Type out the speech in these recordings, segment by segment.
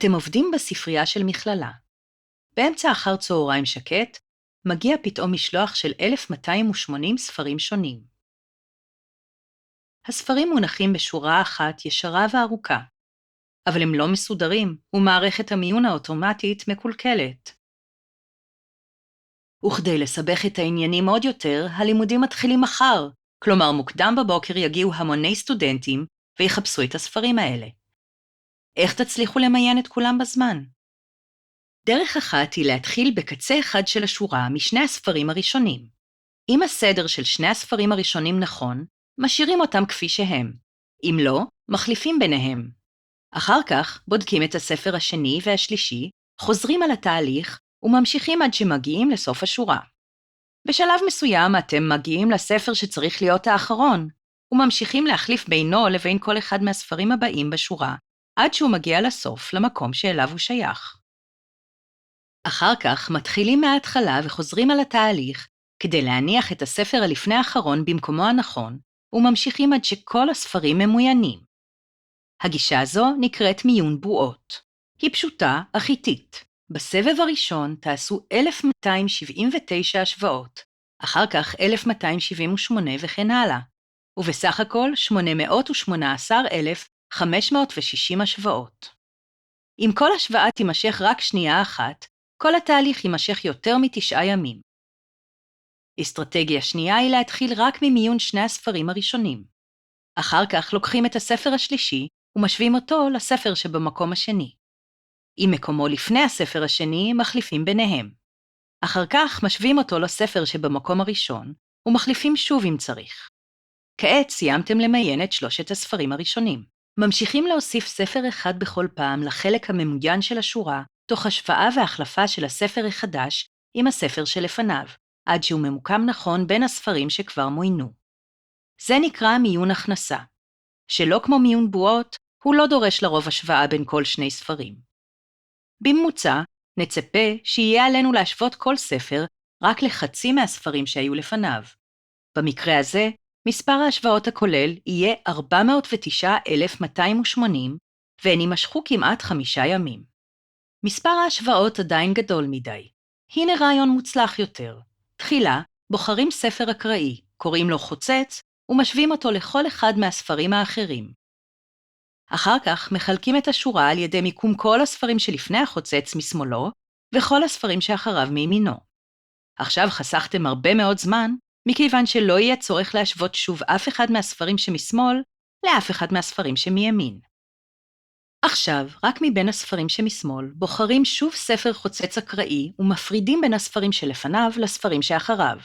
אתם עובדים בספרייה של מכללה. באמצע אחר צהריים שקט, מגיע פתאום משלוח של 1280 ספרים שונים. הספרים מונחים בשורה אחת ישרה וארוכה, אבל הם לא מסודרים, ומערכת המיון האוטומטית מקולקלת. וכדי לסבך את העניינים עוד יותר, הלימודים מתחילים מחר, כלומר מוקדם בבוקר יגיעו המוני סטודנטים ויחפשו את הספרים האלה. איך תצליחו למיין את כולם בזמן? דרך אחת היא להתחיל בקצה אחד של השורה משני הספרים הראשונים. אם הסדר של שני הספרים הראשונים נכון, משאירים אותם כפי שהם. אם לא, מחליפים ביניהם. אחר כך בודקים את הספר השני והשלישי, חוזרים על התהליך וממשיכים עד שמגיעים לסוף השורה. בשלב מסוים אתם מגיעים לספר שצריך להיות האחרון, וממשיכים להחליף בינו לבין כל אחד מהספרים הבאים בשורה, עד שהוא מגיע לסוף למקום שאליו הוא שייך. אחר כך מתחילים מההתחלה וחוזרים על התהליך כדי להניח את הספר הלפני האחרון במקומו הנכון, וממשיכים עד שכל הספרים ממוינים. הגישה הזו נקראת מיון בועות. היא פשוטה אך איטית. בסבב הראשון תעשו 1279 השוואות, אחר כך 1278 וכן הלאה, ובסך הכל 818,560 השוואות. אם כל השוואה תימשך רק שנייה אחת, כל התהליך יימשך יותר מ9 ימים. אסטרטגיה שנייה היא להתחיל רק ממיון שני הספרים הראשונים. אחר כך לוקחים את הספר השלישי ומשווים אותו לספר שבמקום השני. אם מקומו לפני הספר השני, מחליפים ביניהם. אחר כך משווים אותו לספר שבמקום הראשון ומחליפים שוב אם צריך. כעת סיימתם למיין את 3 הספרים הראשונים. ממשיכים להוסיף ספר אחד בכל פעם לחלק הממוין של השורה, תוך השוואה והחלפה של הספר החדש עם הספר שלפניו, עד שהוא ממוקם נכון בין הספרים שכבר מוינו. זה נקרא מיון הכנסה, שלא כמו מיון בועות, הוא לא דורש לרוב השוואה בין כל שני ספרים. בממוצע, נצפה שיהיה עלינו להשוות כל ספר רק לחצי מהספרים שהיו לפניו. במקרה הזה, מספר ההשוואות הכולל יהיה 409,280, והן יימשכו כמעט 5 ימים. מספר ההשוואות עדיין גדול מדי. הנה רעיון מוצלח יותר. תחילה, בוחרים ספר אקראי, קוראים לו חוצץ, ומשווים אותו לכל אחד מהספרים האחרים. אחר כך מחלקים את השורה על ידי מיקום כל הספרים שלפני החוצץ משמאלו, וכל הספרים שאחריו מימינו. עכשיו חסכתם הרבה מאוד זמן, מכיוון שלא יהיה צורך להשוות שוב אף אחד מהספרים שמשמאל לאף אחד מהספרים שמימין. עכשיו, רק מבין הספרים שמשמאל, בוחרים שוב ספר חוצץ אקראי ומפרידים בין הספרים שלפניו לספרים שאחריו.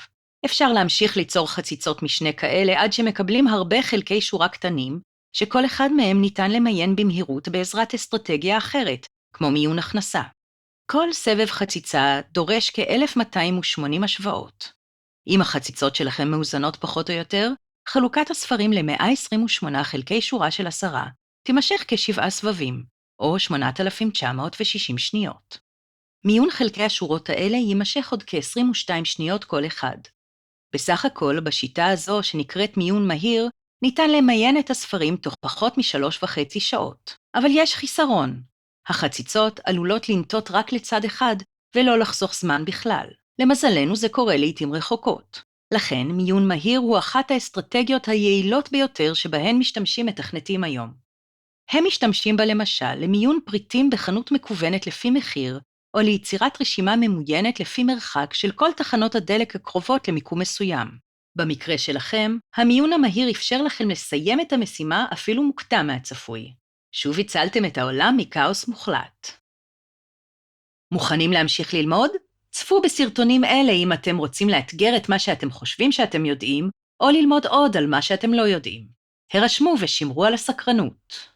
אפשר להמשיך ליצור חציצות משנה כאלה עד שמקבלים הרבה חלקי שורה קטנים, שכל אחד מהם ניתן למיין במהירות בעזרת אסטרטגיה אחרת, כמו מיון הכנסה. כל סבב חציצה דורש כ-1280 השוואות. אם החציצות שלכם מאוזנות פחות או יותר, חלוקת הספרים ל-128 חלקי שורה של 10 תימשך כ7 סבבים, או 8,960 שניות. מיון חלקי השורות האלה יימשך עוד כ-22 שניות כל אחד. בסך הכל, בשיטה הזו שנקראת מיון מהיר, ניתן למיין את הספרים תוך פחות מ3.5 שעות. אבל יש חיסרון. החציצות עלולות לנטות רק לצד אחד, ולא לחסוך זמן בכלל. למזלנו זה קורה לעתים רחוקות. לכן, מיון מהיר הוא אחת האסטרטגיות היעילות ביותר שבהן משתמשים מתכנתים היום. הם משתמשים בה למשל למיון פריטים בחנות מקוונת לפי מחיר, או ליצירת רשימה ממוינת לפי מרחק של כל תחנות הדלק הקרובות למיקום מסוים. במקרה שלכם, המיון המהיר אפשר לכם לסיים את המשימה אפילו מוקדם מהצפוי. שוב הצלתם את העולם מכאוס מוחלט. מוכנים להמשיך ללמוד? צפו בסרטונים אלה אם אתם רוצים לאתגר את מה שאתם חושבים שאתם יודעים, או ללמוד עוד על מה שאתם לא יודעים. הרשמו ושמרו על הסקרנות.